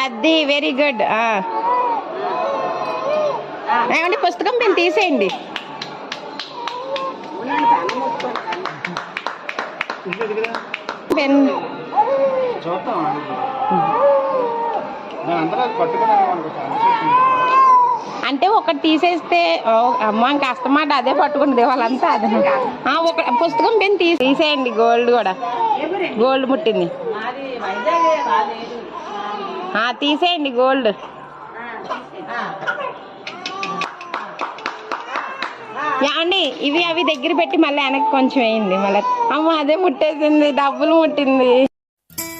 అది very good. ఏమండి పుస్తకం పెన్ తీసేయండి. పెన్ అంటే ఒకటి తీసేస్తే అమ్మ కష్టమాట అదే పట్టుకుంటుంది వాళ్ళంతా. అదే ఒక పుస్తకం పెన్ తీసేయండి. గోల్డ్ కూడా గోల్డ్ ముట్టింది తీసేయండి గోల్డ్. అండి ఇవి అవి దగ్గర పెట్టి మళ్ళీ వెనక్కి కొంచెం వేయండి. మళ్ళీ అమ్మ అదే ముట్టేసింది, డబ్బులు ముట్టింది.